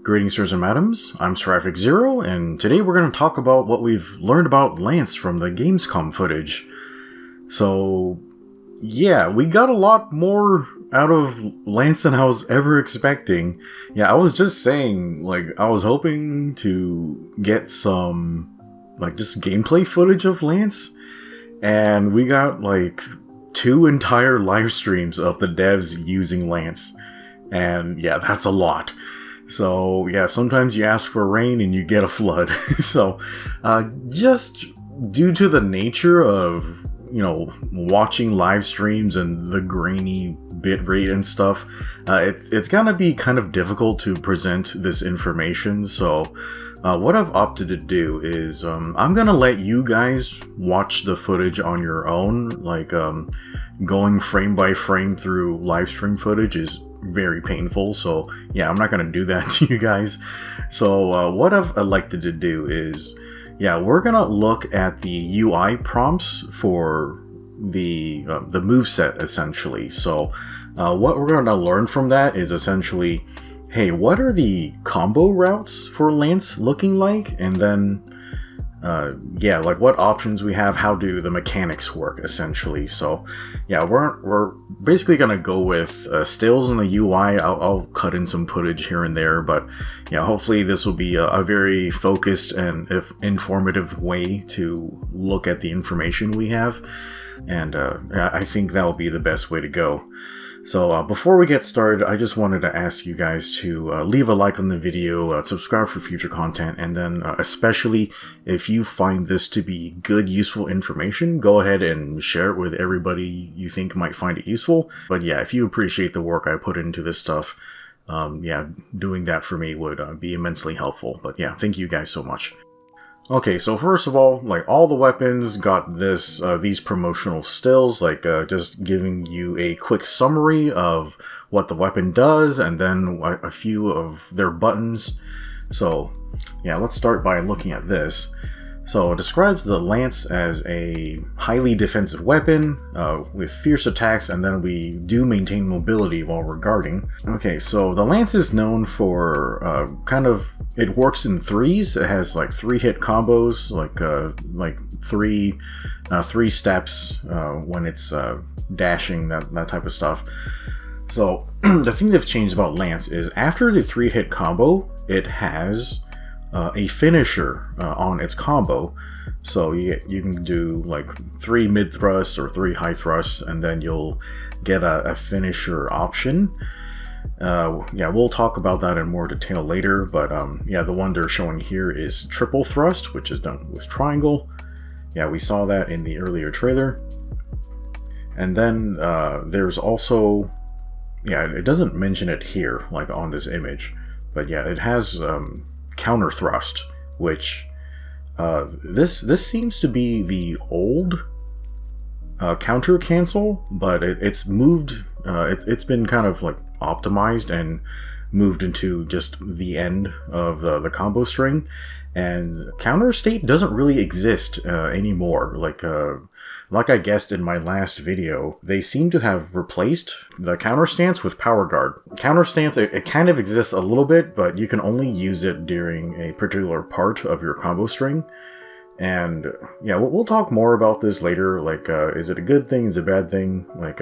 Greetings, sirs and madams. I'm Seraphic Zero, and today we're going to talk about what we've learned about Lance from the Gamescom footage. So, yeah, we got a lot more out of Lance than I was ever expecting. Yeah, I was just saying, like, I was hoping to get some, like, just gameplay footage of Lance, and we got, like, 2 entire live streams of the devs using Lance. And yeah, that's a lot. So yeah, sometimes you ask for rain and you get a flood. So just due to the nature of, you know, watching live streams and the grainy bitrate and stuff, it's gonna be kind of difficult to present this information. So what I've opted to do is I'm gonna let you guys watch the footage on your own. Like going frame by frame through live stream footage is very painful, so yeah, I'm not gonna do that to you guys. So what I've elected to do is, yeah, we're gonna look at the UI prompts for the moveset essentially. So what we're gonna learn from that is essentially, hey, what are the combo routes for Lance looking like, and then yeah, like what options we have, how do the mechanics work essentially. So yeah, we're basically gonna go with stills in the UI. I'll cut in some footage here and there, but yeah, hopefully this will be a very focused and informative way to look at the information we have, and I think that'll be the best way to go. So before we get started, I just wanted to ask you guys to leave a like on the video, subscribe for future content, and then especially if you find this to be good, useful information, go ahead and share it with everybody you think might find it useful. But yeah, if you appreciate the work I put into this stuff, yeah, doing that for me would be immensely helpful. But yeah, thank you guys so much. Okay, so first of all, like all the weapons got these promotional stills, like just giving you a quick summary of what the weapon does, and then a few of their buttons. So yeah, let's start by looking at this. So it describes the Lance as a highly defensive weapon with fierce attacks, and then we do maintain mobility while we're guarding. Okay, so the Lance is known for it works in threes. It has like 3-hit combos, like three steps when it's dashing, that type of stuff. So the thing they've changed about Lance is after the 3-hit combo, it has a finisher on its combo. So you can do like 3 mid thrusts or 3 high thrusts, and then you'll get a finisher option. Yeah, we'll talk about that in more detail later, but yeah, the one they're showing here is triple thrust, which is done with triangle. Yeah, we saw that in the earlier trailer. And then there's also, yeah, it doesn't mention it here, like on this image, but yeah, it has counter thrust, which this seems to be the old counter cancel, but it's moved. It's been kind of like optimized and moved into just the end of the combo string, and counter state doesn't really exist anymore. Like I guessed in my last video, they seem to have replaced the counter stance with power guard. Counter stance, it kind of exists a little bit, but you can only use it during a particular part of your combo string. And yeah, we'll talk more about this later. Like, is it a good thing? Is it a bad thing? Like,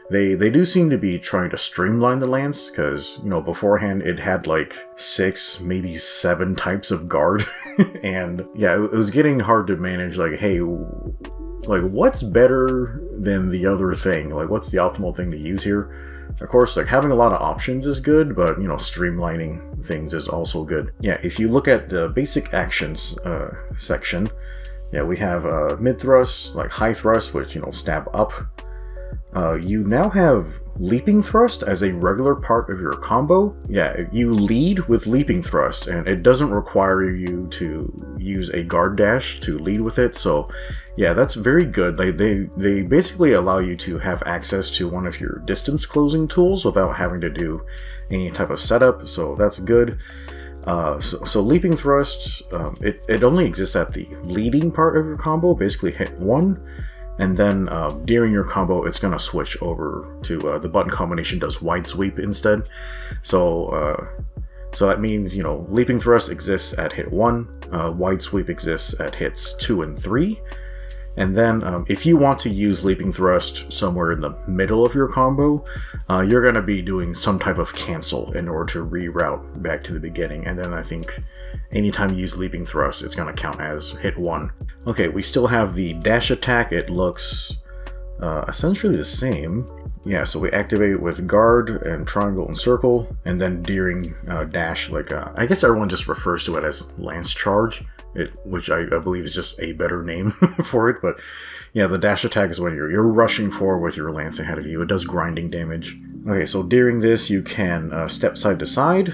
they do seem to be trying to streamline the Lance, because, you know, beforehand it had like 6, maybe 7 types of guard. And yeah, it was getting hard to manage, like, hey, like, what's better than the other thing? Like, what's the optimal thing to use here? Of course, like, having a lot of options is good, but, you know, streamlining things is also good. Yeah, if you look at the basic actions section, yeah, we have mid thrust, like high thrust, which, you know, stab up. You now have leaping thrust as a regular part of your combo. Yeah, you lead with leaping thrust, and it doesn't require you to use a guard dash to lead with it. So yeah, that's very good. They basically allow you to have access to one of your distance closing tools without having to do any type of setup, so that's good. So leaping thrust, it only exists at the leading part of your combo, basically hit 1, and then during your combo it's going to switch over to the button combination does wide sweep instead. So So that means, leaping thrust exists at hit 1, wide sweep exists at hits 2 and 3, and then if you want to use leaping thrust somewhere in the middle of your combo, you're going to be doing some type of cancel in order to reroute back to the beginning, and then I think anytime you use leaping thrust, it's going to count as hit 1. Okay, we still have the dash attack. It looks essentially the same. Yeah, so we activate with guard and triangle and circle, and then during dash, I guess everyone just refers to it as lance charge, which I believe is just a better name for it. But yeah, the dash attack is when you're rushing forward with your lance ahead of you. It does grinding damage. Okay, so during this, you can step side to side,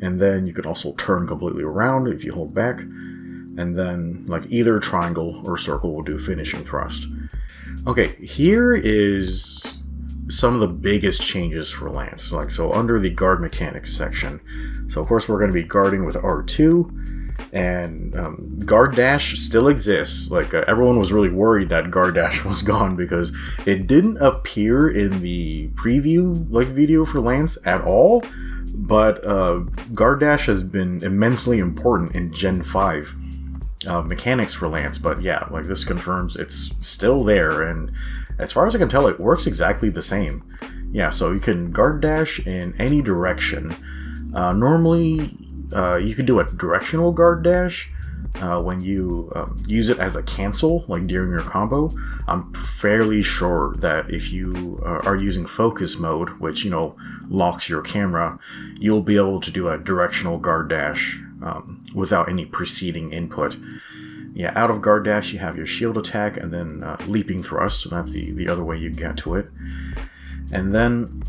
and then you can also turn completely around if you hold back, and then either triangle or circle will do finishing thrust. Okay, here is some of the biggest changes for Lance. So under the guard mechanics section. So of course we're going to be guarding with R2, and guard dash still exists. Everyone was really worried that guard dash was gone because it didn't appear in the preview video for Lance at all. But guard dash has been immensely important in Gen 5 mechanics for Lance. But yeah, this confirms it's still there, and as far as I can tell, it works exactly the same. Yeah, so you can guard dash in any direction. Normally, you can do a directional guard dash when you use it as a cancel, during your combo. I'm fairly sure that if you are using focus mode, which, locks your camera, you'll be able to do a directional guard dash without any preceding input. Yeah, out of guard dash, you have your shield attack, and then leaping thrust, so that's the other way you get to it. And then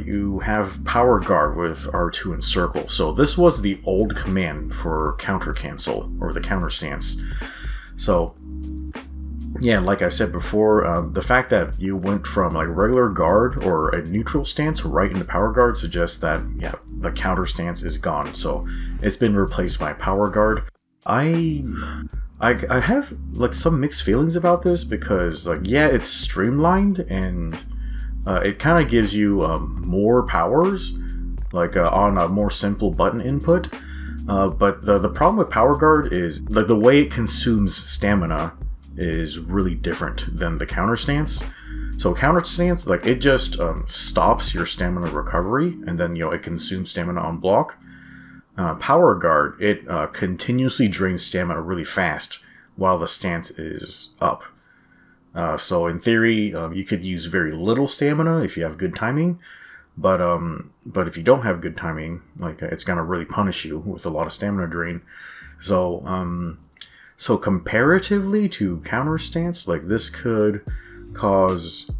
you have power guard with R2 and circle. So this was the old command for counter cancel, or the counter stance. So yeah, like I said before, the fact that you went from regular guard or a neutral stance right into power guard suggests that, yeah, the counter stance is gone. So it's been replaced by power guard. I have some mixed feelings about this because yeah, it's streamlined and it kind of gives you more powers on a more simple button input, but the problem with power guard is the way it consumes stamina is really different than the counter stance. So counter stance, it just stops your stamina recovery, and then it consumes stamina on block. Power guard, it continuously drains stamina really fast while the stance is up. So in theory, you could use very little stamina if you have good timing, but if you don't have good timing, it's gonna really punish you with a lot of stamina drain. So comparatively to counter stance, this could cause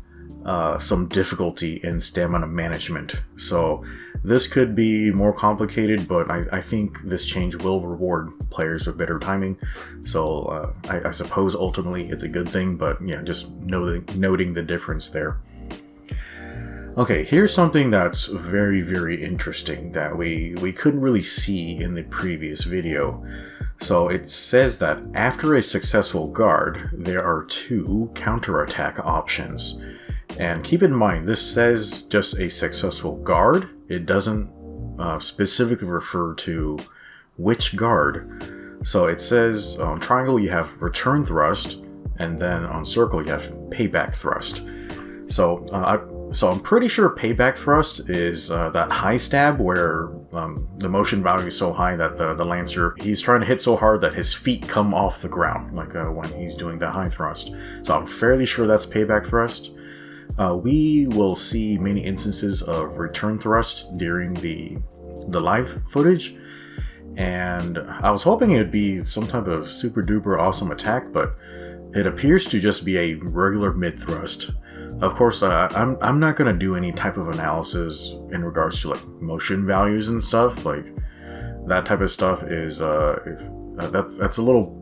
some difficulty in stamina management. So this could be more complicated, but I think this change will reward players with better timing. So I suppose ultimately it's a good thing, but yeah, just noting the difference there. Okay, here's something that's very, very interesting that we couldn't really see in the previous video. So it says that after a successful guard, there are 2 counterattack options. And keep in mind, this says just a successful guard. It doesn't specifically refer to which guard. So it says on triangle you have return thrust, and then on circle you have payback thrust. So I'm pretty sure payback thrust is that high stab where the motion value is so high that the lancer, he's trying to hit so hard that his feet come off the ground, when he's doing that high thrust. So I'm fairly sure that's payback thrust. We will see many instances of return thrust during the live footage, and I was hoping it would be some type of super duper awesome attack, but it appears to just be a regular mid thrust. Of course, I'm not going to do any type of analysis in regards to motion values and stuff. That type of stuff is that's a little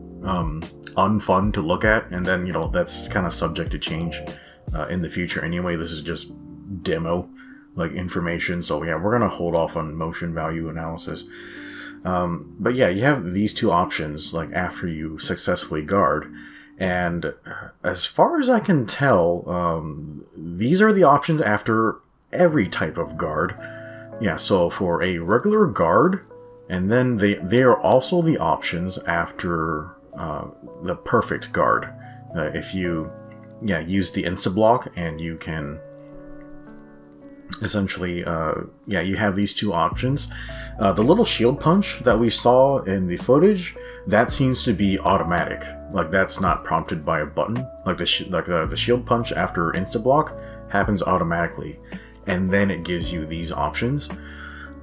unfun to look at, and then that's kind of subject to change in the future anyway. This is just demo information, so yeah, we're gonna hold off on motion value analysis. But yeah, you have these 2 options after you successfully guard, and as far as I can tell, these are the options after every type of guard. Yeah, so for a regular guard, and then they are also the options after the perfect guard. If you use the insta-block, and you can essentially, you have these two options. The little shield punch that we saw in the footage, that seems to be automatic. Like, that's not prompted by a button. Like the shield punch after insta-block happens automatically, and then it gives you these options.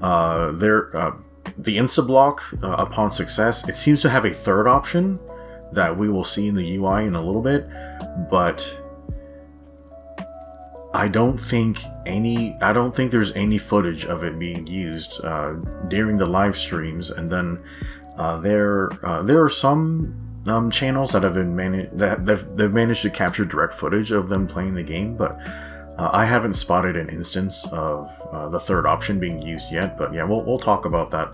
The insta-block, upon success, it seems to have a third option that we will see in the UI in a little bit, but I don't think there's any footage of it being used during the live streams. And then there are some channels that have been they've managed to capture direct footage of them playing the game, but I haven't spotted an instance of the third option being used yet. But yeah, we'll talk about that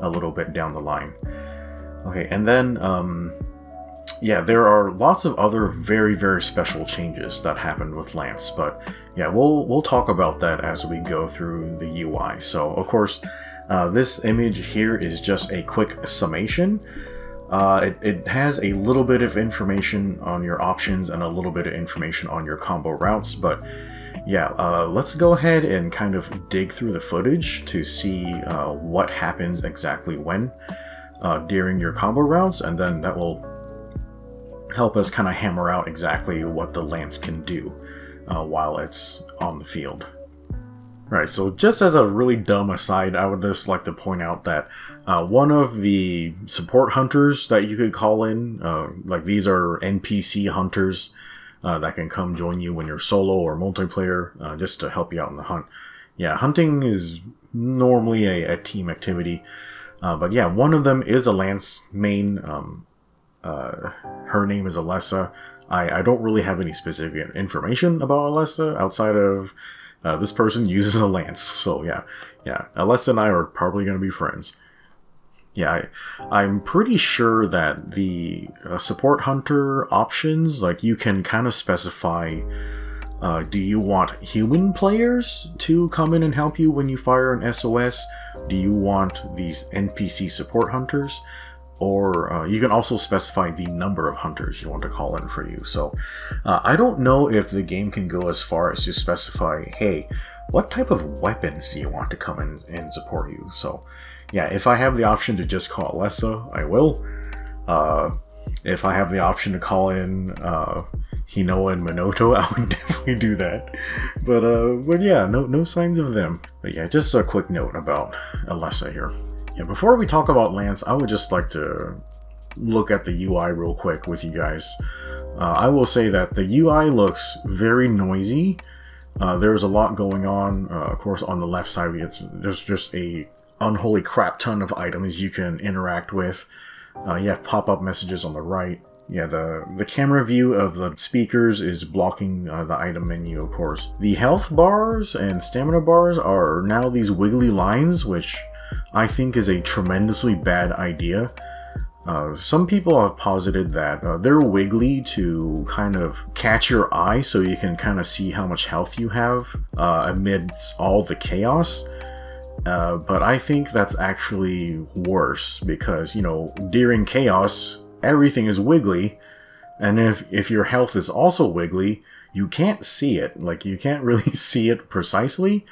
a little bit down the line. Okay, and then there are lots of other very, very special changes that happened with Lance, but yeah, we'll talk about that as we go through the UI. So of course, this image here is just a quick summation. It has a little bit of information on your options and a little bit of information on your combo routes, but yeah, let's go ahead and kind of dig through the footage to see what happens exactly when during your combo routes, and then that will help us kind of hammer out exactly what the Lance can do while it's on the field. Right, so just as a really dumb aside, I would just like to point out that one of the support hunters that you could call in, like these are NPC hunters that can come join you when you're solo or multiplayer, just to help you out in the hunt. Yeah, hunting is normally a team activity, but yeah, one of them is a Lance main. Her name is Alessa. I don't really have any specific information about Alessa outside of this person uses a Lance. So yeah, Alessa and I are probably going to be friends. Yeah, I'm pretty sure that the support hunter options, like, you can kind of specify, do you want human players to come in and help you when you fire an SOS? Do you want these NPC support hunters? Or you can also specify the number of hunters you want to call in for you. So I don't know if the game can go as far as to specify, hey, what type of weapons do you want to come in and support you? So yeah, if I have the option to just call Alessa, I will. If I have the option to call in Hinoa and Minoto, I would definitely do that. But yeah, no signs of them. But yeah, just a quick note about Alessa here. Yeah, before we talk about Lance, I would just like to look at the UI real quick with you guys. I will say that the UI looks very noisy. There's a lot going on. Of course, on the left side, there's just a unholy crap ton of items you can interact with. You have pop-up messages on the right. Yeah, the camera view of the speakers is blocking the item menu, of course. The health bars and stamina bars are now these wiggly lines, which I think is a tremendously bad idea. Some people have posited that they're wiggly to kind of catch your eye so you can kind of see how much health you have amidst all the chaos. But I think that's actually worse because, you know, during chaos, everything is wiggly. And if your health is also wiggly, you can't see it. Like, you can't really see it precisely.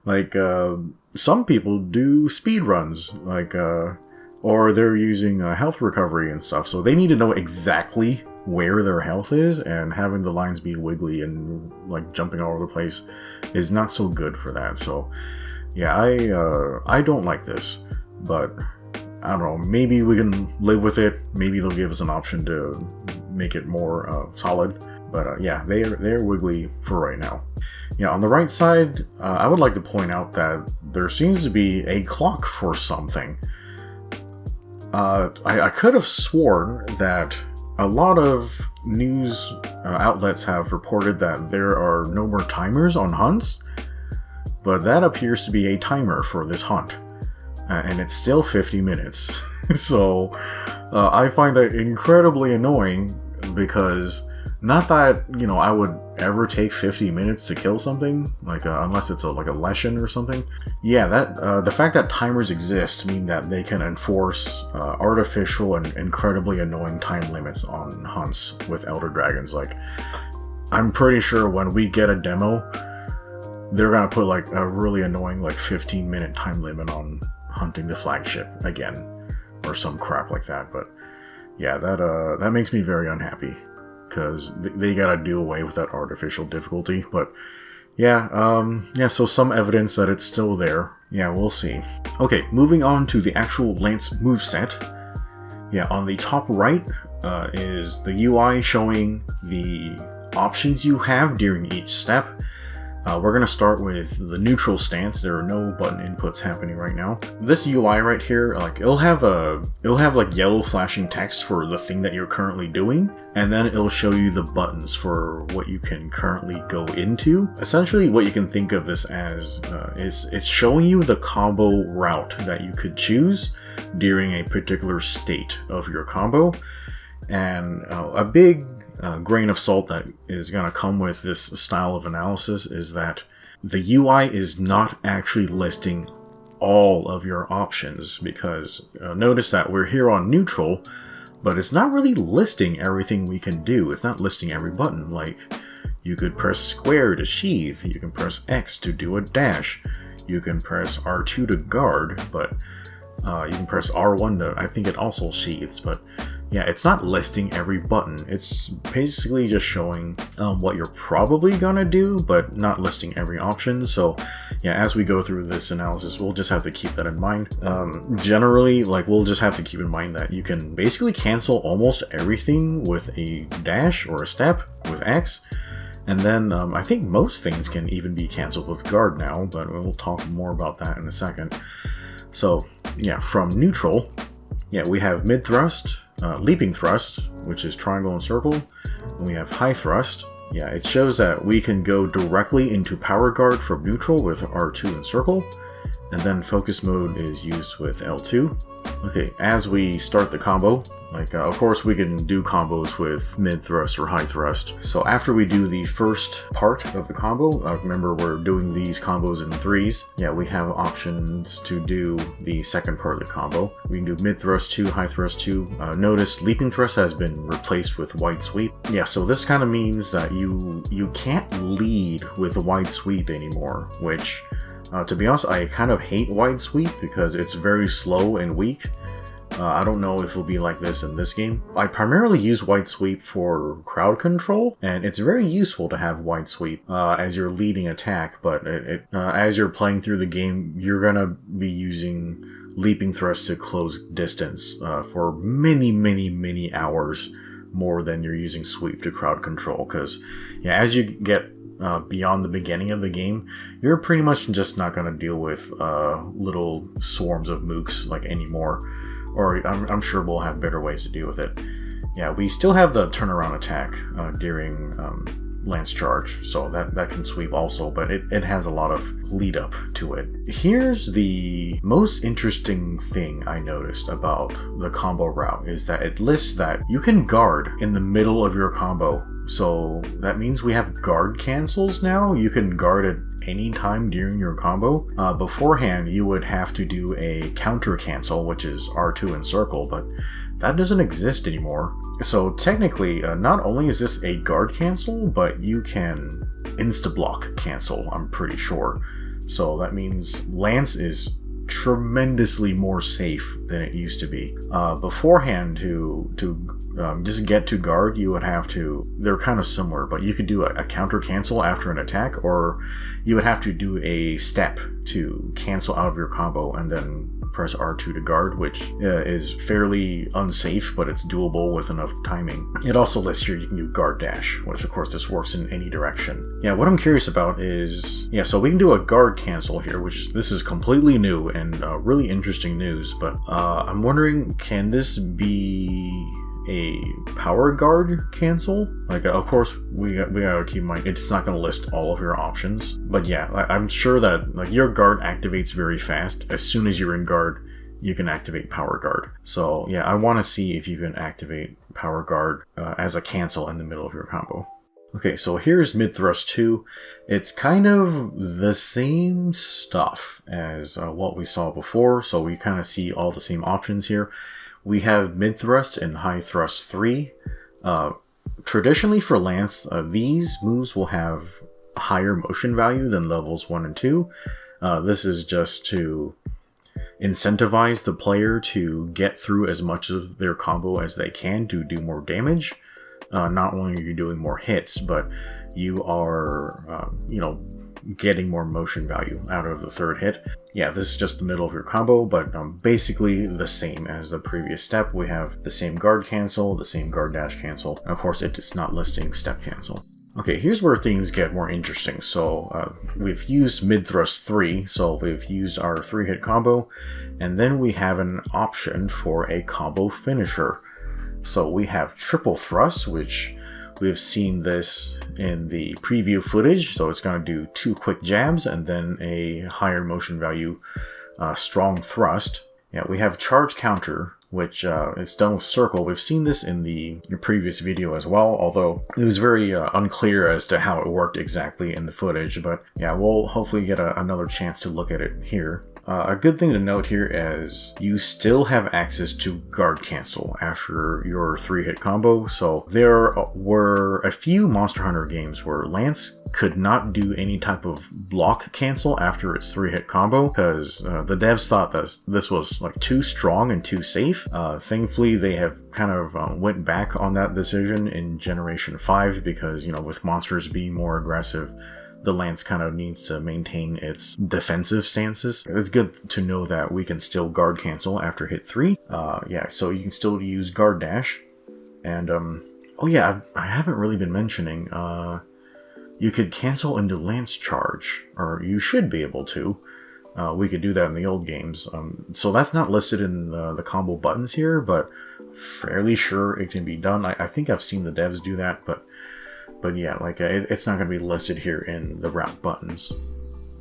Like, some people do speed runs, like, or they're using health recovery and stuff, so they need to know exactly where their health is, and having the lines be wiggly and like jumping all over the place is not so good for that. So yeah, I don't like this, but I don't know, maybe we can live with it. Maybe they'll give us an option to make it more solid. But yeah, they're wiggly for right now. Yeah, on the right side, I would like to point out that there seems to be a clock for something. I could have sworn that a lot of news outlets have reported that there are no more timers on hunts, but that appears to be a timer for this hunt. And it's still 50 minutes. So I find that incredibly annoying because Not that, you know, I would ever take 50 minutes to kill something, like unless it's like a lesson or something. Yeah, that the fact that timers exist mean that they can enforce artificial and incredibly annoying time limits on hunts with Elder Dragons. Like, I'm pretty sure when we get a demo, they're gonna put like a really annoying like 15-minute time limit on hunting the flagship again, or some crap like that. But yeah, that makes me very unhappy, because they gotta do away with that artificial difficulty. But yeah, so some evidence that it's still there. Yeah, we'll see. Okay, moving on to the actual Lance moveset. Yeah, on the top right is the UI showing the options you have during each step. We're going to start with the neutral stance. There are no button inputs happening right now. This UI right here, like it'll have like yellow flashing text for the thing that you're currently doing, and then it'll show you the buttons for what you can currently go into. Essentially, what you can think of this as is it's showing you the combo route that you could choose during a particular state of your combo. And a big grain of salt that is going to come with this style of analysis is that the UI is not actually listing all of your options, because notice that we're here on neutral, but it's not really listing everything we can do. It's not listing every button. Like, you could press square to sheathe, you can press X to do a dash, you can press R2 to guard, but you can press R1 to, I think it also sheathes, but yeah, it's not listing every button. It's basically just showing what you're probably gonna do, but not listing every option. So yeah, as we go through this analysis, we'll just have to keep that in mind. Generally, like, we'll just have to keep in mind that you can basically cancel almost everything with a dash or a step with X. And then I think most things can even be canceled with guard now, but we'll talk more about that in a second. So yeah, from neutral, yeah, we have mid thrust, leaping thrust, which is triangle and circle, and we have high thrust. Yeah, it shows that we can go directly into power guard from neutral with R2 and circle, and then focus mode is used with L2. Okay, as we start the combo, like of course we can do combos with mid thrust or high thrust. So after we do the first part of the combo, remember we're doing these combos in threes. Yeah, we have options to do the second part of the combo. We can do mid thrust 2, high thrust 2. Notice leaping thrust has been replaced with wide sweep. Yeah, so this kind of means that you can't lead with a wide sweep anymore, which to be honest, I kind of hate wide sweep because it's very slow and weak. I don't know if it'll be like this in this game. I primarily use wide sweep for crowd control, and it's very useful to have wide sweep as your leading attack, but as you're playing through the game, you're gonna be using leaping thrust to close distance for many hours more than you're using sweep to crowd control, because yeah, as you get beyond the beginning of the game, you're pretty much just not going to deal with little swarms of mooks like anymore, or I'm sure we'll have better ways to deal with it. Yeah, we still have the turnaround attack during Lance Charge, so that can sweep also, but it has a lot of lead up to it. Here's the most interesting thing I noticed about the combo route, is that it lists that you can guard in the middle of your combo. So that means we have guard cancels now. You can guard at any time during your combo. Beforehand, you would have to do a counter cancel, which is R2 and circle, but that doesn't exist anymore. So technically, not only is this a guard cancel, but you can insta-block cancel, I'm pretty sure. So that means Lance is tremendously more safe than it used to be. Beforehand, to just get to guard, you would have to, they're kind of similar, but you could do a counter cancel after an attack, or you would have to do a step to cancel out of your combo and then press R2 to guard, which is fairly unsafe, but it's doable with enough timing. It also lists here you can do guard dash, which of course this works in any direction. Yeah, what I'm curious about is, yeah, so we can do a guard cancel here, which this is completely new and really interesting news, but I'm wondering, can this be a power guard cancel? Like, of course we gotta keep in mind it's not going to list all of your options, but yeah, I'm sure that like your guard activates very fast. As soon as you're in guard, you can activate power guard. So yeah, I want to see if you can activate power guard as a cancel in the middle of your combo. Okay, so here's mid thrust 2. It's kind of the same stuff as what we saw before, so we kind of see all the same options here. We have mid thrust and high thrust 3. Traditionally for Lance, these moves will have a higher motion value than levels 1 and 2. This is just to incentivize the player to get through as much of their combo as they can to do more damage. Not only are you doing more hits, but you are, getting more motion value out of the third hit. Yeah, this is just the middle of your combo, but basically the same as the previous step. We have the same guard cancel, the same guard dash cancel, and of course it's not listing step cancel. Okay, here's where things get more interesting. So we've used mid thrust 3, so we've used our 3-hit combo, and then we have an option for a combo finisher. So we have triple thrust, which we've seen this in the preview footage. So it's going to do 2 quick jabs and then a higher motion value strong thrust. Yeah, we have charge counter, which is done with circle. We've seen this in the previous video as well, although it was very unclear as to how it worked exactly in the footage. But yeah, we'll hopefully get another chance to look at it here. A good thing to note here is you still have access to guard cancel after your 3-hit combo. So there were a few Monster Hunter games where Lance could not do any type of block cancel after its 3-hit combo because the devs thought that this was like too strong and too safe. Thankfully, they have kind of went back on that decision in Generation 5 because, with monsters being more aggressive, the Lance kind of needs to maintain its defensive stances. It's good to know that we can still guard cancel after hit 3. Yeah, so you can still use guard dash. And, oh yeah, I haven't really been mentioning, you could cancel into Lance charge, or you should be able to. We could do that in the old games. So that's not listed in the combo buttons here, but fairly sure it can be done. I think I've seen the devs do that, but yeah, like it's not going to be listed here in the route buttons.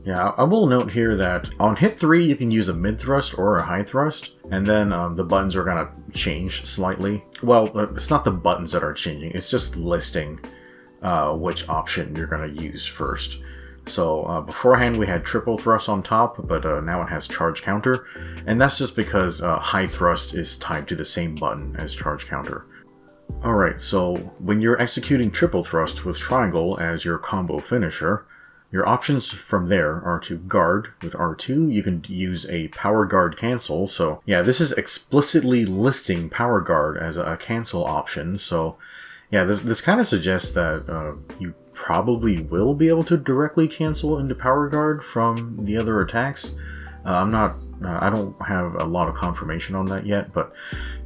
Yeah, I will note here that on hit 3 you can use a mid thrust or a high thrust, and then the buttons are going to change slightly. Well, it's not the buttons that are changing, it's just listing which option you're going to use first. So beforehand we had triple thrust on top, but now it has charge counter, and that's just because high thrust is tied to the same button as charge counter. Alright, so when you're executing triple thrust with triangle as your combo finisher, your options from there are to guard with R2. You can use a power guard cancel. So yeah, this is explicitly listing power guard as a cancel option. So yeah, this kind of suggests that you probably will be able to directly cancel into power guard from the other attacks. I don't have a lot of confirmation on that yet, but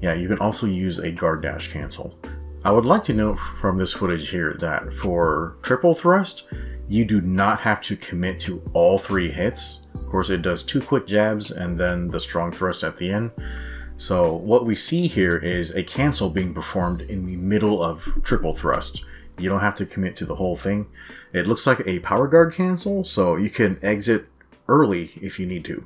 yeah, you can also use a guard dash cancel. I would like to note from this footage here that for triple thrust, you do not have to commit to all 3 hits. Of course, it does 2 quick jabs and then the strong thrust at the end. So what we see here is a cancel being performed in the middle of triple thrust. You don't have to commit to the whole thing. It looks like a power guard cancel, so you can exit early if you need to.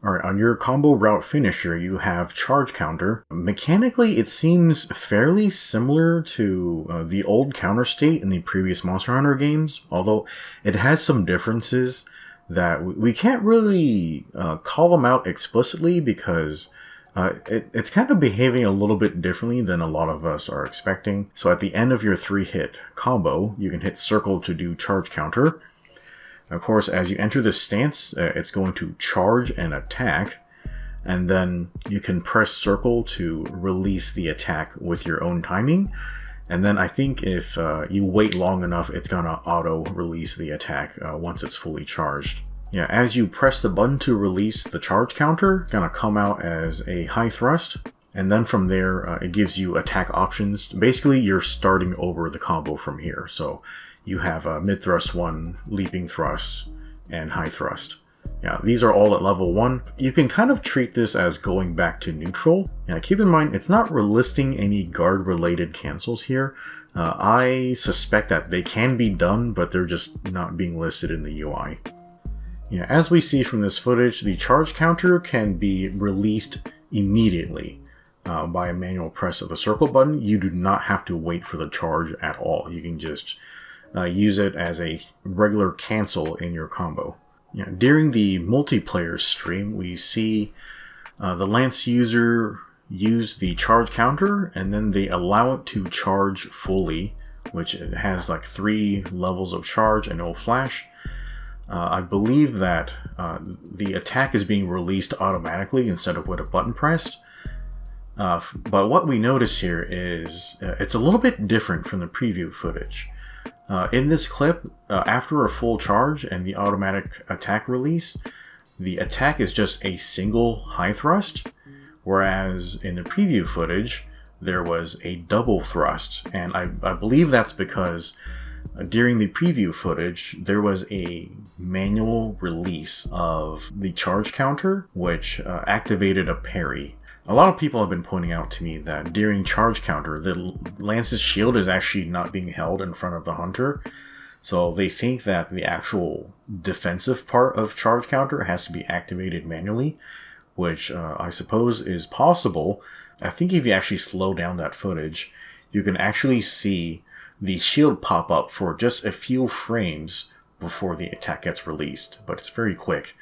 Alright, on your combo route finisher, you have charge counter. Mechanically, it seems fairly similar to the old counter state in the previous Monster Hunter games, although it has some differences that we can't really call them out explicitly because it's kind of behaving a little bit differently than a lot of us are expecting. So at the end of your 3-hit combo, you can hit circle to do charge counter. Of course, as you enter this stance, it's going to charge and attack, and then you can press circle to release the attack with your own timing. And then I think if you wait long enough, it's going to auto-release the attack once it's fully charged. Yeah, as you press the button to release the charge counter, it's going to come out as a high thrust. And then from there, it gives you attack options. Basically, you're starting over the combo from here. So you have a mid thrust 1, leaping thrust, and high thrust. Yeah, these are all at level 1. You can kind of treat this as going back to neutral. Yeah, keep in mind, it's not listing any guard-related cancels here. I suspect that they can be done, but they're just not being listed in the UI. Yeah, as we see from this footage, the charge counter can be released immediately by a manual press of the circle button. You do not have to wait for the charge at all. You can just use it as a regular cancel in your combo. Yeah, during the multiplayer stream, we see the Lance user use the charge counter, and then they allow it to charge fully, which it has like 3 levels of charge and no flash. I believe that the attack is being released automatically instead of with a button pressed. But what we notice here is it's a little bit different from the preview footage. In this clip, after a full charge and the automatic attack release, the attack is just a single high thrust, whereas in the preview footage, there was a double thrust. And I believe that's because during the preview footage, there was a manual release of the charge counter, which activated a parry. A lot of people have been pointing out to me that during charge counter, the Lance's shield is actually not being held in front of the hunter. So they think that the actual defensive part of charge counter has to be activated manually, which I suppose is possible. I think if you actually slow down that footage, you can actually see the shield pop up for just a few frames before the attack gets released, but it's very quick.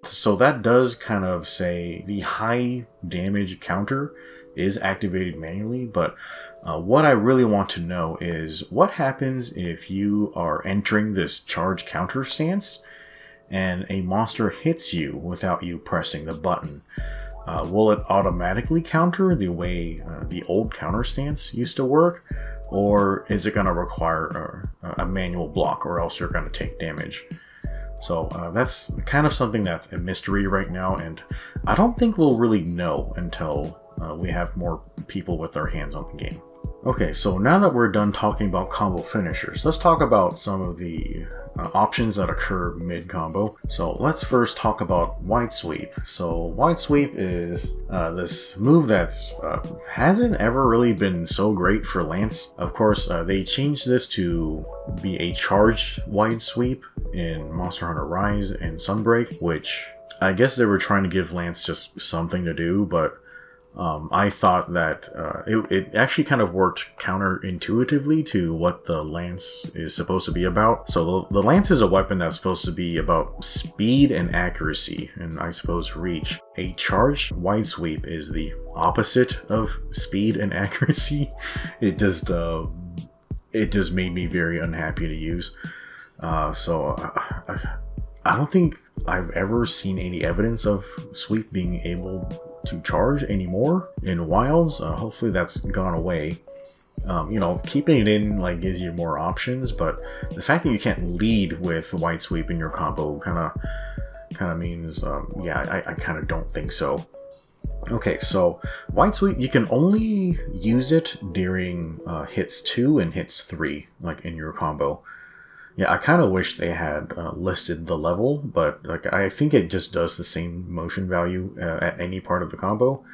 So that does kind of say the high damage counter is activated manually, but what I really want to know is what happens if you are entering this charge counter stance and a monster hits you without you pressing the button. Will it automatically counter the way the old counter stance used to work, or is it going to require a manual block, or else you're going to take damage? So that's kind of something that's a mystery right now, and I don't think we'll really know until we have more people with their hands on the game. Okay, so now that we're done talking about combo finishers, let's talk about some of the options that occur mid-combo. So let's first talk about wide sweep. So wide sweep is this move that hasn't ever really been so great for Lance. Of course, they changed this to be a charged wide sweep in Monster Hunter Rise and Sunbreak, which I guess they were trying to give Lance just something to do, but I thought that it actually kind of worked counterintuitively to what the Lance is supposed to be about. So the Lance is a weapon that's supposed to be about speed and accuracy, and I suppose reach. A charged wide sweep is the opposite of speed and accuracy. It just made me very unhappy to use. So I don't think I've ever seen any evidence of sweep being able to charge anymore in wilds. Hopefully that's gone away. Keeping it in gives you more options, but the fact that you can't lead with wide sweep in your combo kind of means I kind of don't think so. Okay, so wide sweep, you can only use it during hits 2 and hits 3, in your combo. Yeah, I kind of wish they had listed the level, but I think it just does the same motion value at any part of the combo.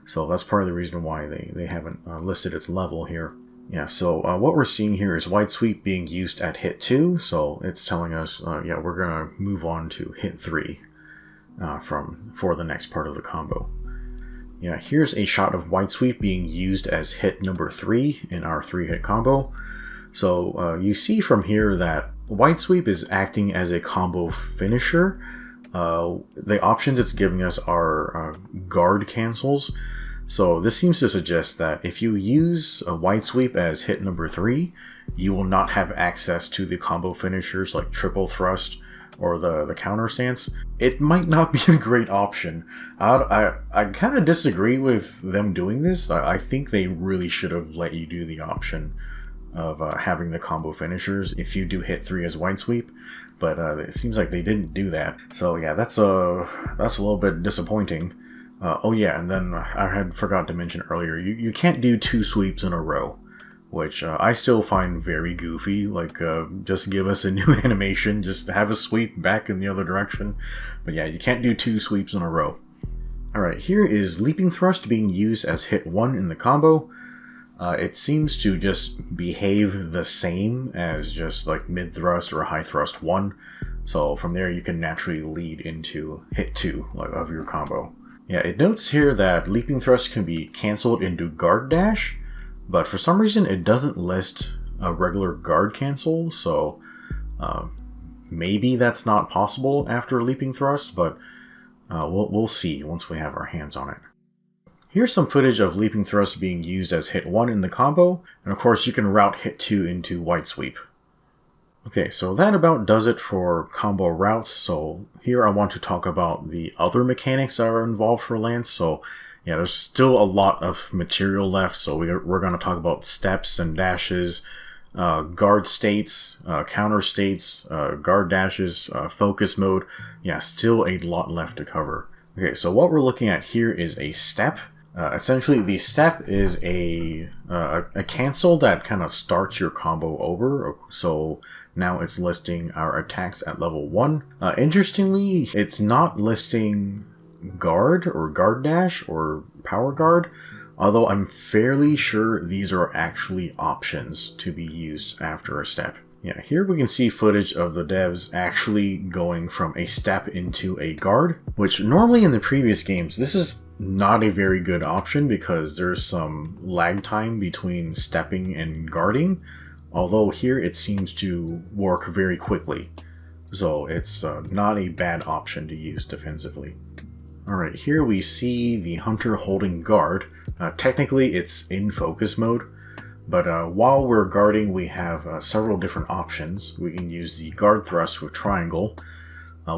So that's part of the reason why they haven't listed its level here. Yeah, so what we're seeing here is wide sweep being used at hit 2, so it's telling us, we're going to move on to hit 3 for the next part of the combo. Yeah, here's a shot of wide sweep being used as hit number 3 in our 3-hit combo. So you see from here that wide sweep is acting as a combo finisher. The options it's giving us are guard cancels. So this seems to suggest that if you use a wide sweep as hit number 3, you will not have access to the combo finishers like triple thrust or the counter stance. It might not be a great option. I kind of disagree with them doing this. I think they really should have let you do the option of having the combo finishers if you do hit 3 as wide sweep, but it seems like they didn't do that. So yeah, that's a little bit disappointing. And then I had forgot to mention earlier, you can't do 2 sweeps in a row, which I still find very goofy. Just give us a new animation, just have a sweep back in the other direction. But yeah, you can't do 2 sweeps in a row. Alright, here is leaping thrust being used as hit 1 in the combo. It seems to just behave the same as just mid thrust or high thrust 1. So from there you can naturally lead into hit 2 of your combo. Yeah, it notes here that leaping thrust can be cancelled into guard dash, but for some reason it doesn't list a regular guard cancel, so maybe that's not possible after leaping thrust, but we'll see once we have our hands on it. Here's some footage of leaping thrust being used as hit 1 in the combo, and of course you can route hit 2 into white sweep. Okay, so that about does it for combo routes. So here I want to talk about the other mechanics that are involved for Lance. So yeah, there's still a lot of material left. So we're going to talk about steps and dashes, guard states, counter states, guard dashes, focus mode. Yeah, still a lot left to cover. Okay, so what we're looking at here is a step. Essentially, the step is a cancel that kind of starts your combo over. So now it's listing our attacks at level 1. Interestingly, it's not listing guard or guard dash or power guard, although I'm fairly sure these are actually options to be used after a step. Yeah, here we can see footage of the devs actually going from a step into a guard, which normally in the previous games, this is not a very good option because there's some lag time between stepping and guarding, although here it seems to work very quickly, so it's not a bad option to use defensively. Alright, here we see the hunter holding guard. Technically it's in focus mode, but while we're guarding we have several different options. We can use the guard thrust with triangle,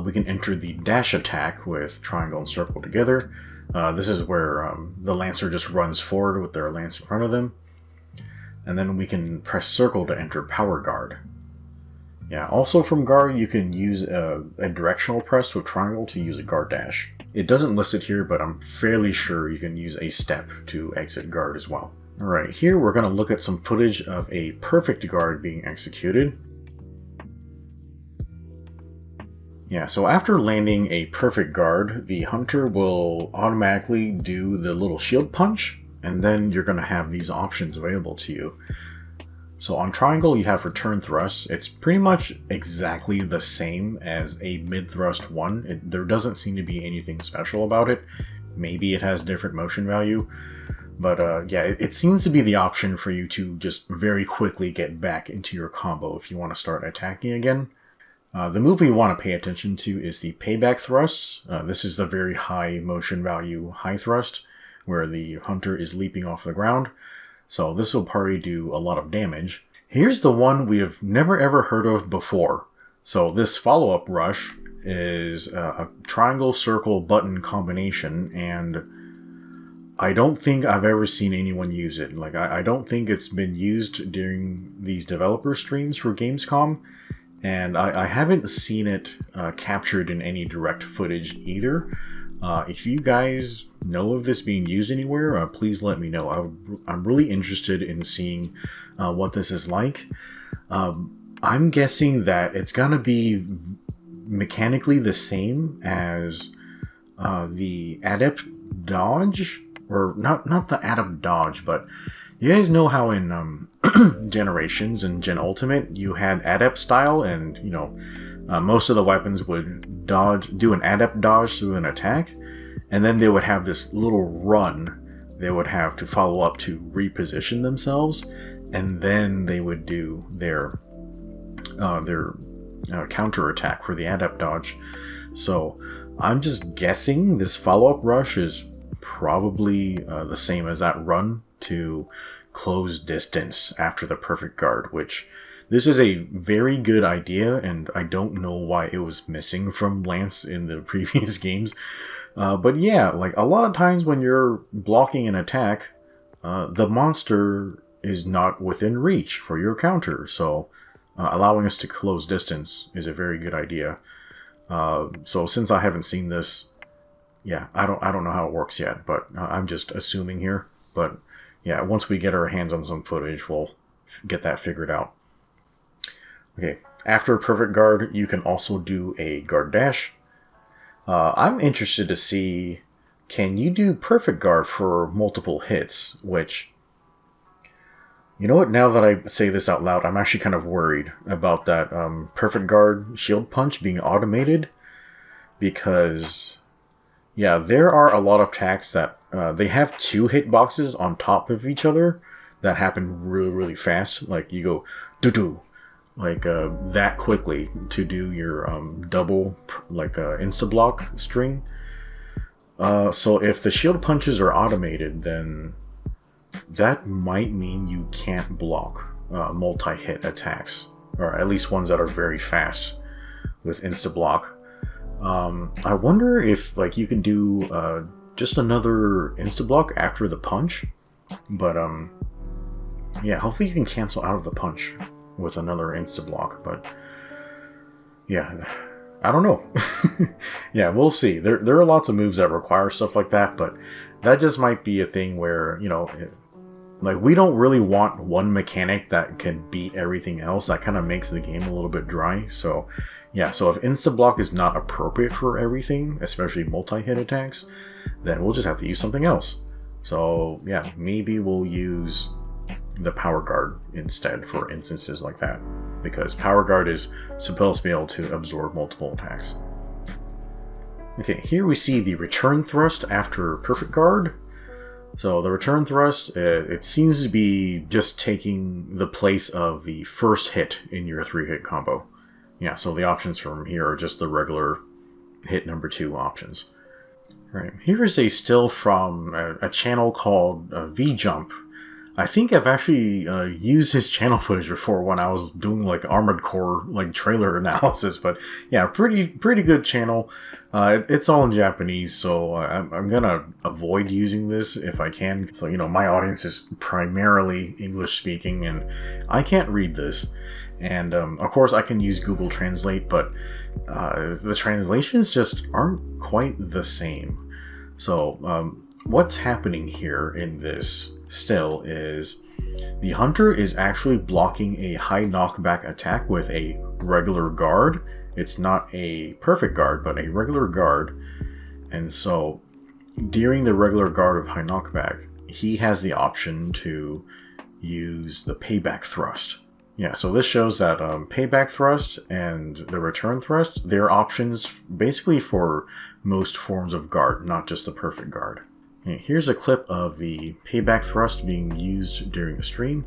we can enter the dash attack with triangle and circle together. This is where the Lancer just runs forward with their lance in front of them. And then we can press circle to enter power guard. Yeah, also from guard you can use a directional press with triangle to use a guard dash. It doesn't list it here, but I'm fairly sure you can use a step to exit guard as well. Alright, here we're going to look at some footage of a perfect guard being executed. Yeah, so after landing a perfect guard, the hunter will automatically do the little shield punch, and then you're going to have these options available to you. So on triangle you have return thrust. It's pretty much exactly the same as a mid thrust one. There doesn't seem to be anything special about it. Maybe it has different motion value, but yeah, it seems to be the option for you to just very quickly get back into your combo if you want to start attacking again. The move we want to pay attention to is the payback thrust. This is the very high motion value high thrust, where the hunter is leaping off the ground. So this will probably do a lot of damage. Here's the one we have never ever heard of before. So this follow-up rush is a triangle circle button combination, and I don't think I've ever seen anyone use it. Like I don't think it's been used during these developer streams for Gamescom. And I haven't seen it captured in any direct footage either. If you guys know of this being used anywhere, please let me know. I'm really interested in seeing what this is like. I'm guessing that it's gonna be mechanically the same as the adept dodge, or not the adept dodge, but you guys know how in Generations and Gen Ultimate you had adept style, and you know most of the weapons would do an adept dodge through an attack, and then they would have this little run they would have to follow up to reposition themselves, and then they would do their counter attack for the adept dodge. So I'm just guessing this follow-up rush is probably the same as that run to close distance after the perfect guard, which this is a very good idea, and I don't know why it was missing from Lance in the previous games. But yeah, like a lot of times when you're blocking an attack, the monster is not within reach for your counter, so allowing us to close distance is a very good idea. So since I haven't seen this, yeah, I don't know how it works yet, but I'm just assuming here. But yeah, once we get our hands on some footage, we'll get that figured out. Okay, after perfect guard, you can also do a guard dash. I'm interested to see, can you do perfect guard for multiple hits, which You know what, now that I say this out loud, I'm actually kind of worried about that perfect guard shield punch being automated, because, yeah, there are a lot of attacks that they have two hitboxes on top of each other that happen really, really fast. Like, you go doo-doo, like that quickly to do your double, like insta-block string. So if the shield punches are automated, then that might mean you can't block multi-hit attacks, or at least ones that are very fast with insta-block. I wonder if like you can do just another insta-block after the punch, but yeah, hopefully you can cancel out of the punch with another insta-block, but yeah, I don't know. Yeah, we'll see. There are lots of moves that require stuff like that, but that just might be a thing where, you know, like, we don't really want one mechanic that can beat everything else. That kind of makes the game a little bit dry. So yeah, so if insta-block is not appropriate for everything, especially multi-hit attacks, then we'll just have to use something else. So yeah, maybe we'll use the power guard instead for instances like that, because power guard is supposed to be able to absorb multiple attacks. Okay, here we see the return thrust after perfect guard. So the return thrust, it seems to be just taking the place of the first hit in your 3-hit combo. Yeah, so the options from here are just the regular hit number 2 options. Right, here is a still from a channel called V-Jump. I think I've actually used his channel footage before when I was doing like Armored Core like trailer analysis, but yeah, pretty good channel. It's all in Japanese, so I'm gonna avoid using this if I can. So, you know, my audience is primarily English speaking, and I can't read this. And of course, I can use Google Translate, but the translations just aren't quite the same. So what's happening here in this still is the hunter is actually blocking a high knockback attack with a regular guard. It's not a perfect guard, but a regular guard. And so during the regular guard of high knockback, he has the option to use the payback thrust. Yeah, so this shows that payback thrust and the return thrust, they're options basically for most forms of guard, not just the perfect guard. Okay, here's a clip of the payback thrust being used during the stream.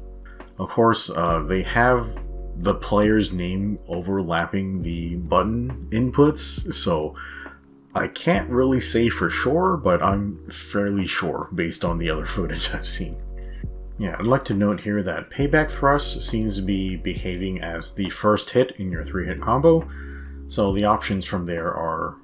Of course, they have the player's name overlapping the button inputs, so I can't really say for sure, but I'm fairly sure based on the other footage I've seen. Yeah, I'd like to note here that payback thrust seems to be behaving as the first hit in your 3-hit combo. So the options from there are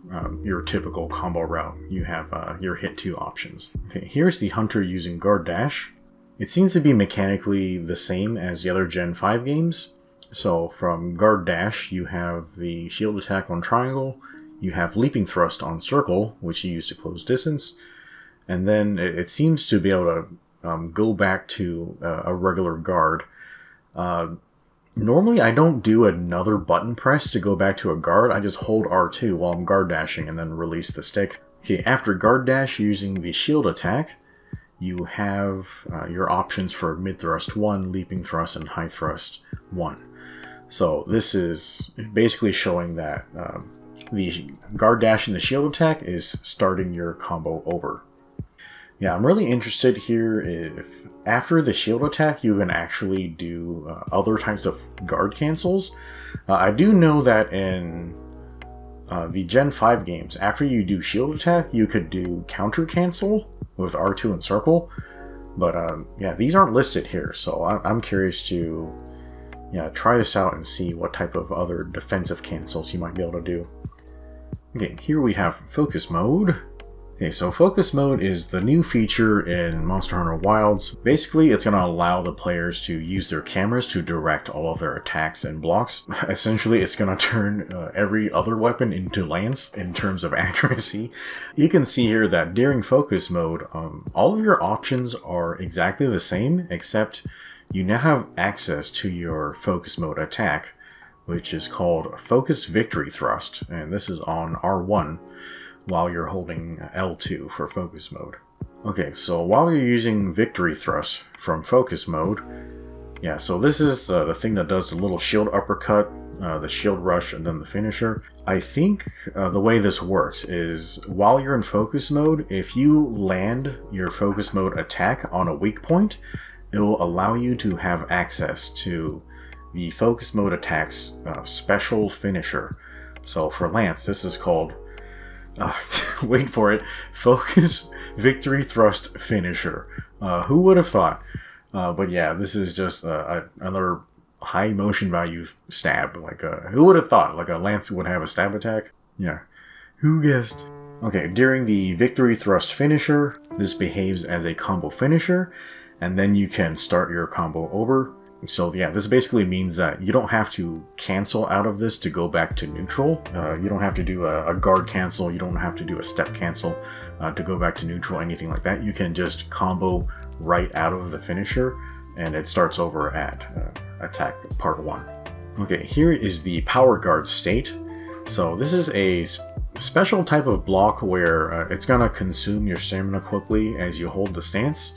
your typical combo route. You have your hit 2 options. Okay, here's the hunter using guard dash. It seems to be mechanically the same as the other Gen 5 games. So from guard dash, you have the shield attack on triangle, you have leaping thrust on circle, which you use to close distance, and then it seems to be able to go back to a regular guard. Normally I don't do another button press to go back to a guard, I just hold R2 while I'm guard dashing and then release the stick. Okay, after guard dash using the shield attack, you have your options for mid thrust 1, leaping thrust, and high thrust 1. So this is basically showing that the guard dash and the shield attack is starting your combo over. Yeah, I'm really interested here if after the shield attack you can actually do other types of guard cancels. I do know that in the Gen 5 games, after you do shield attack, you could do counter cancel with R2 and circle. But yeah, these aren't listed here, so I'm curious to try this out and see what type of other defensive cancels you might be able to do. Okay, here we have focus mode. Okay, so focus mode is the new feature in Monster Hunter Wilds. Basically, it's going to allow the players to use their cameras to direct all of their attacks and blocks. Essentially, it's going to turn every other weapon into lance in terms of accuracy. You can see here that during focus mode, all of your options are exactly the same, except you now have access to your focus mode attack, which is called Focus Victory Thrust, and this is on R1. While you're holding L2 for focus mode. Okay, so while you're using victory thrust from focus mode, Yeah, so this is the thing that does the little shield uppercut, the shield rush, and then the finisher. I think the way this works is while you're in focus mode, if you land your focus mode attack on a weak point, it will allow you to have access to the focus mode attack's special finisher. So for Lance, this is called, wait for it, Focus Victory Thrust Finisher. Who would have thought? But yeah, this is just another high motion value stab. Like, who would have thought? Like a Lance would have a stab attack? Yeah, who guessed? Okay, during the Victory Thrust Finisher, this behaves as a combo finisher, and then you can start your combo over. So yeah, this basically means that you don't have to cancel out of this to go back to neutral. You don't have to do a guard cancel, you don't have to do a step cancel to go back to neutral, anything like that. You can just combo right out of the finisher, and it starts over at attack part 1. Okay, here is the power guard state. So this is a special type of block where it's gonna consume your stamina quickly as you hold the stance,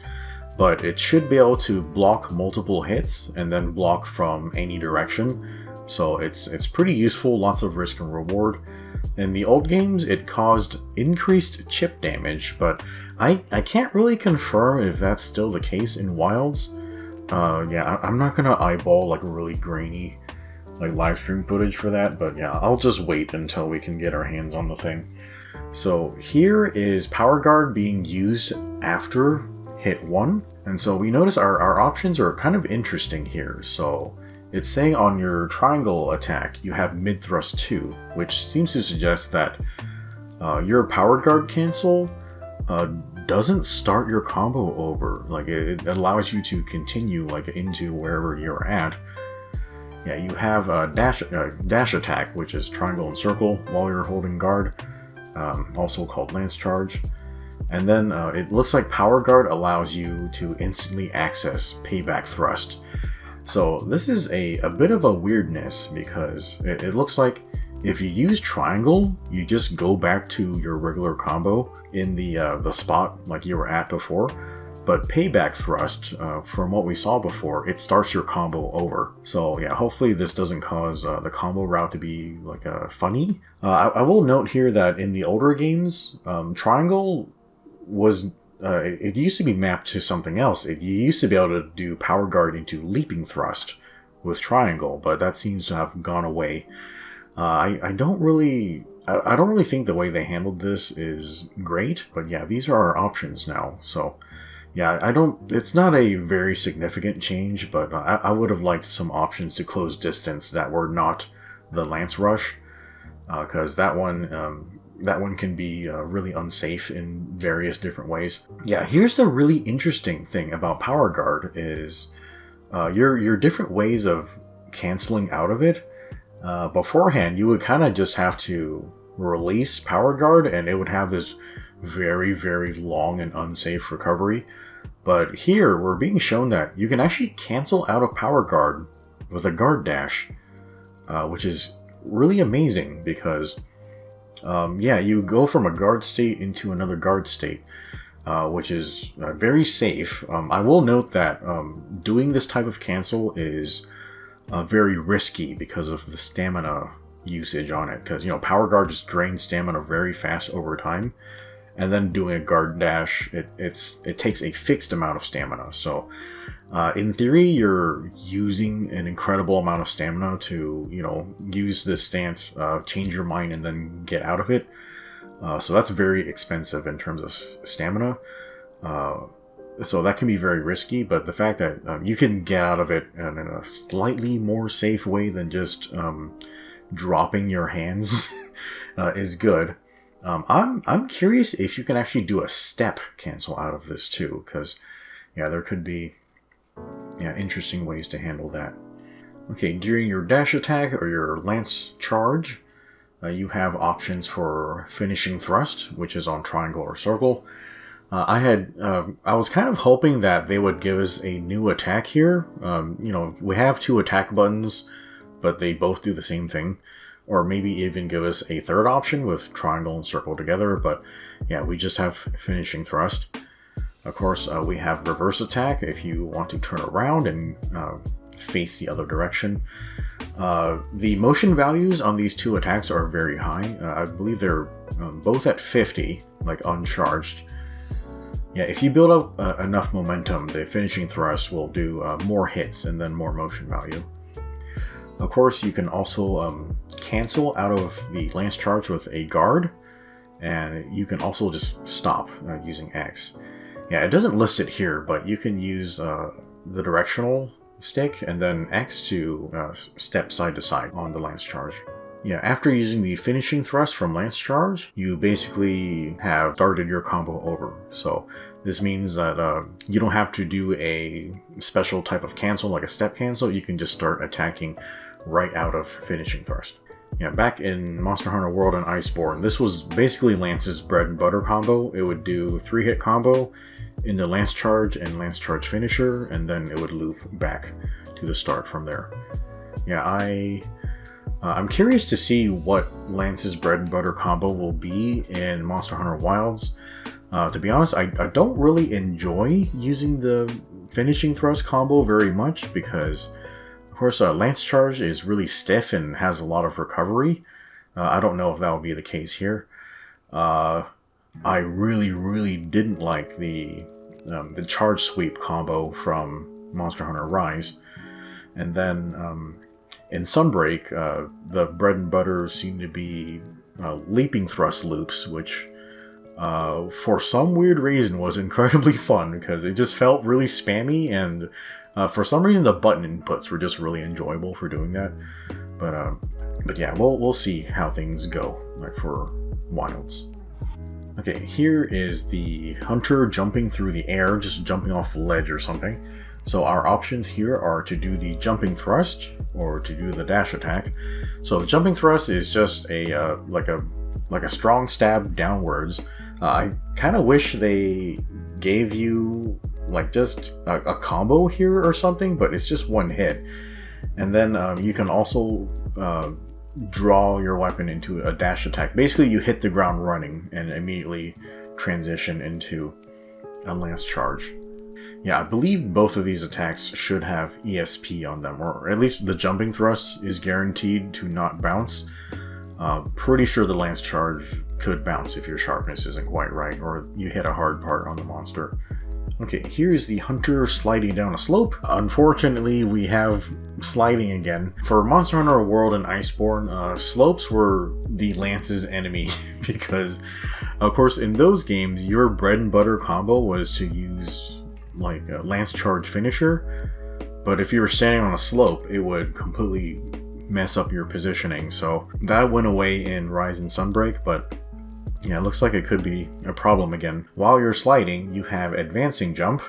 but it should be able to block multiple hits and then block from any direction. So it's pretty useful, lots of risk and reward. In the old games, it caused increased chip damage, but I can't really confirm if that's still the case in Wilds. Yeah, I'm not gonna eyeball like really grainy like live stream footage for that, but yeah, I'll just wait until we can get our hands on the thing. So here is Power Guard being used after hit 1, and so we notice our options are kind of interesting here. So it's saying on your triangle attack you have mid thrust 2, which seems to suggest that your Power Guard cancel doesn't start your combo over. Like it allows you to continue like into wherever you're at. Yeah, you have a dash attack, which is triangle and circle while you're holding guard, also called lance charge. And then it looks like Power Guard allows you to instantly access payback thrust. So this is a bit of a weirdness, because it looks like if you use triangle, you just go back to your regular combo in the spot like you were at before. But payback thrust, from what we saw before, it starts your combo over. So yeah, hopefully this doesn't cause the combo route to be like funny. I will note here that in the older games, triangle was it used to be mapped to something else. You used to be able to do Power Guard into leaping thrust with triangle, but that seems to have gone away. I don't really think the way they handled this is great, but yeah, these are our options now. So yeah, it's not a very significant change, but I would have liked some options to close distance that were not the Lance Rush, because that one can be really unsafe in various different ways. Yeah, here's the really interesting thing about Power Guard is your different ways of canceling out of it. Beforehand, you would kind of just have to release Power Guard, and it would have this very, very long and unsafe recovery. But here, we're being shown that you can actually cancel out of Power Guard with a guard dash, which is really amazing because, yeah, you go from a guard state into another guard state, which is very safe. I will note that doing this type of cancel is very risky because of the stamina usage on it, because Power Guard just drains stamina very fast over time, and then doing a guard dash, it takes a fixed amount of stamina. So in theory, you're using an incredible amount of stamina to use this stance, change your mind, and then get out of it. So that's very expensive in terms of stamina. So that can be very risky, but the fact that you can get out of it in a slightly more safe way than just dropping your hands is good. I'm curious if you can actually do a step cancel out of this too, because yeah, there could be interesting ways to handle that. Okay, during your dash attack or your lance charge, you have options for finishing thrust, which is on triangle or circle. I was kind of hoping that they would give us a new attack here. We have 2 attack buttons, but they both do the same thing. Or maybe even give us a third option with triangle and circle together, but yeah, we just have finishing thrust. Of course, we have reverse attack if you want to turn around and face the other direction. The motion values on these two attacks are very high. I believe they're both at 50, like uncharged. Yeah, if you build up enough momentum, the finishing thrust will do more hits and then more motion value. Of course, you can also cancel out of the lance charge with a guard, and you can also just stop using X. Yeah, it doesn't list it here, but you can use the directional stick and then X to step side to side on the lance charge. Yeah, after using the finishing thrust from lance charge, you basically have started your combo over. So this means that you don't have to do a special type of cancel like a step cancel. You can just start attacking right out of finishing thrust. Yeah, back in Monster Hunter World and Iceborne, this was basically Lance's bread and butter combo. It would do 3-hit combo in the lance charge and lance charge finisher, and then it would loop back to the start from there. Yeah, I'm curious to see what Lance's bread and butter combo will be in Monster Hunter Wilds. To be honest, I don't really enjoy using the finishing thrust combo very much because, of course, lance charge is really stiff and has a lot of recovery. I don't know if that will be the case here. I really didn't like the charge sweep combo from Monster Hunter Rise, and then in Sunbreak, the bread and butter seemed to be leaping thrust loops, which for some weird reason was incredibly fun because it just felt really spammy, and for some reason the button inputs were just really enjoyable for doing that. But yeah, we'll see how things go like for Wilds. Okay, here is the hunter jumping through the air, just jumping off a ledge or something. So our options here are to do the jumping thrust or to do the dash attack. So the jumping thrust is just a like a strong stab downwards. I kind of wish they gave you like just a combo here or something, but it's just one hit. And then you can also draw your weapon into a dash attack. Basically, you hit the ground running and immediately transition into a lance charge. Yeah, I believe both of these attacks should have ESP on them, or at least the jumping thrust is guaranteed to not bounce. Pretty sure the lance charge could bounce if your sharpness isn't quite right, or you hit a hard part on the monster. Okay, here's the hunter sliding down a slope. Unfortunately, we have sliding again. For Monster Hunter World and Iceborne, slopes were the Lance's enemy because, of course, in those games, your bread and butter combo was to use like a lance charge finisher, but if you were standing on a slope, it would completely mess up your positioning. So that went away in Rise and Sunbreak, but yeah, it looks like it could be a problem again. While you're sliding, you have advancing jump.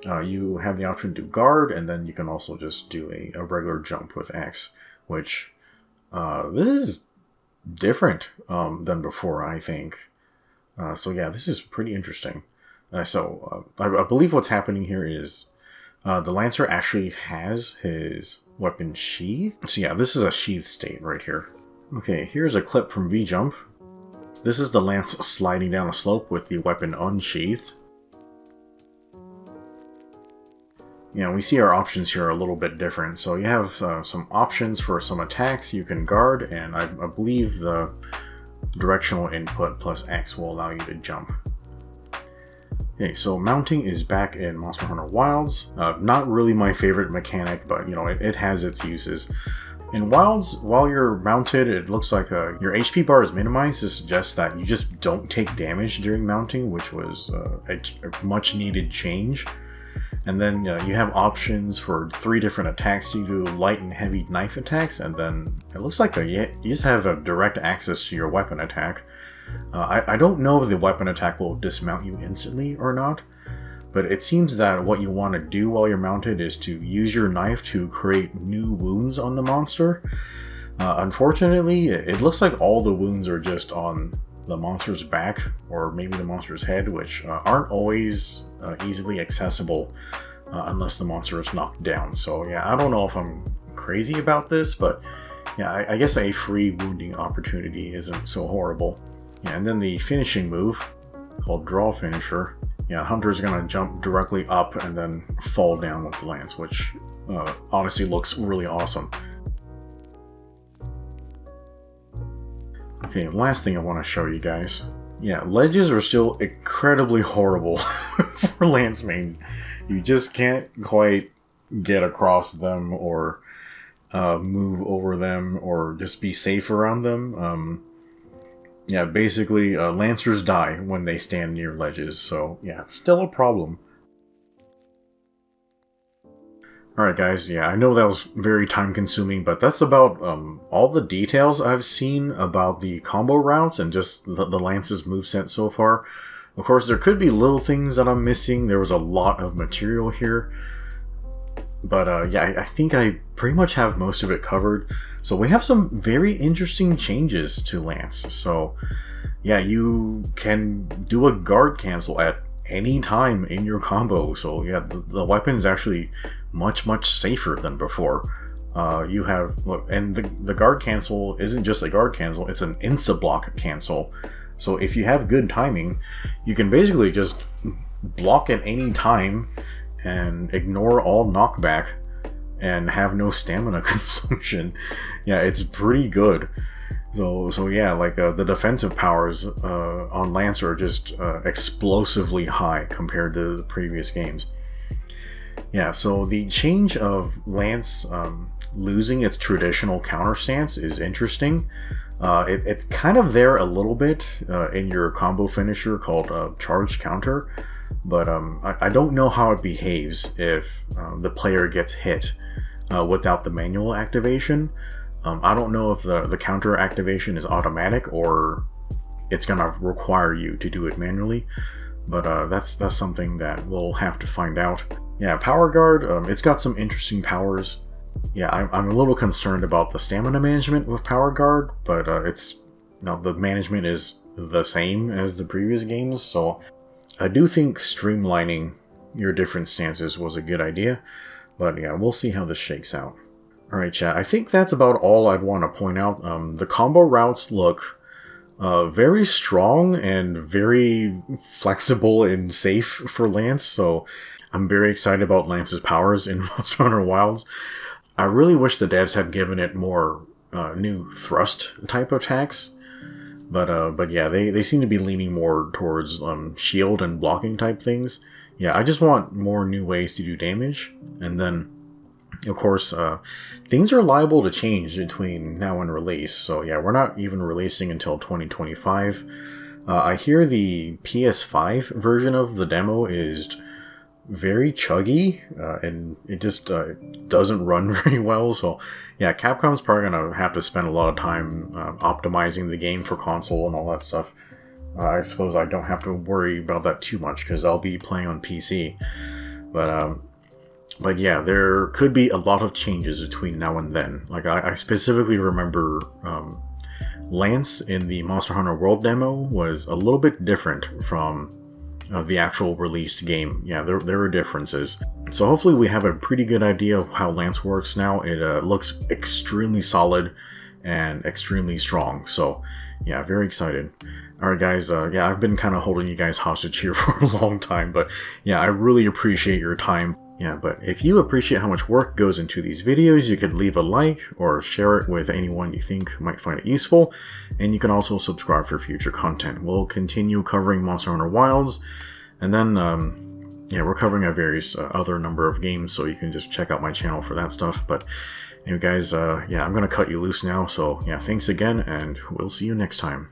You have the option to guard, and then you can also just do a regular jump with X, which this is different than before, I think. So yeah, this is pretty interesting. I believe what's happening here is the Lancer actually has his weapon sheathed. So yeah, this is a sheathed state right here. Okay, here's a clip from V-Jump. This is the Lance sliding down a slope with the weapon unsheathed. Yeah, we see our options here are a little bit different. So you have some options for some attacks you can guard, and I believe the directional input plus X will allow you to jump. Okay, so mounting is back in Monster Hunter Wilds. Not really my favorite mechanic, but you know, it has its uses. In Wilds, while you're mounted, it looks like your HP bar is minimized to suggest that you just don't take damage during mounting, which was a much needed change. And then you have options for 3 different attacks. You do light and heavy knife attacks, and then it looks like you just have a direct access to your weapon attack. I don't know if the weapon attack will dismount you instantly or not, but it seems that what you want to do while you're mounted is to use your knife to create new wounds on the monster. Unfortunately, it looks like all the wounds are just on the monster's back, or maybe the monster's head, which aren't always easily accessible unless the monster is knocked down. So yeah, I don't know if I'm crazy about this, but yeah, I guess a free wounding opportunity isn't so horrible. Yeah, and then the finishing move, called Draw Finisher. Yeah, Hunter is going to jump directly up and then fall down with the lance, which honestly looks really awesome. Okay, last thing I want to show you guys. Yeah, ledges are still incredibly horrible for lance mains. You just can't quite get across them or move over them or just be safe around them. Yeah, basically, lancers die when they stand near ledges, so yeah, it's still a problem. Alright guys, yeah, I know that was very time consuming, but that's about all the details I've seen about the combo routes and just the Lance's moveset so far. Of course, there could be little things that I'm missing. There was a lot of material here. But yeah, I think I pretty much have most of it covered. So we have some very interesting changes to Lance. So yeah, you can do a guard cancel at any time in your combo. So yeah, the weapon is actually much safer than before. You have, look, and the guard cancel isn't just a guard cancel, it's an insta-block cancel. So if you have good timing, you can basically just block at any time and ignore all knockback and have no stamina consumption. Yeah, it's pretty good. So yeah, like the defensive powers on Lance are just explosively high compared to the previous games. Yeah, so the change of Lance losing its traditional counter stance is interesting. It's kind of there a little bit in your combo finisher called Charge Counter, but I don't know how it behaves if the player gets hit without the manual activation. I don't know if the counter activation is automatic or it's gonna require you to do it manually, but that's something that we'll have to find out. Yeah, Power Guard, it's got some interesting powers. Yeah, I'm a little concerned about the stamina management with Power Guard, but the management is the same as the previous games, so I do think streamlining your different stances was a good idea, but yeah, we'll see how this shakes out. Alright chat, I think that's about all I'd want to point out. The combo routes look very strong and very flexible and safe for Lance, so I'm very excited about Lance's powers in Monster Hunter Wilds. I really wish the devs had given it more new thrust type attacks, but yeah, they seem to be leaning more towards shield and blocking type things. Yeah, I just want more new ways to do damage, and then of course, things are liable to change between now and release, so yeah, we're not even releasing until 2025. I hear the PS5 version of the demo is very chuggy, and it just doesn't run very well, so yeah, Capcom's probably gonna have to spend a lot of time optimizing the game for console and all that stuff. I suppose I don't have to worry about that too much, because I'll be playing on PC, but yeah, there could be a lot of changes between now and then. Like, I specifically remember Lance in the Monster Hunter World demo was a little bit different from the actual released game. Yeah, there were differences. So hopefully we have a pretty good idea of how Lance works now. It looks extremely solid and extremely strong. So yeah, very excited. Alright guys, yeah, I've been kind of holding you guys hostage here for a long time, but yeah, I really appreciate your time. Yeah, but if you appreciate how much work goes into these videos, you could leave a like or share it with anyone you think might find it useful, and you can also subscribe for future content. We'll continue covering Monster Hunter Wilds, and then, yeah, we're covering a various other number of games, so you can just check out my channel for that stuff. But anyway guys, yeah, I'm gonna cut you loose now, so yeah, thanks again, and we'll see you next time.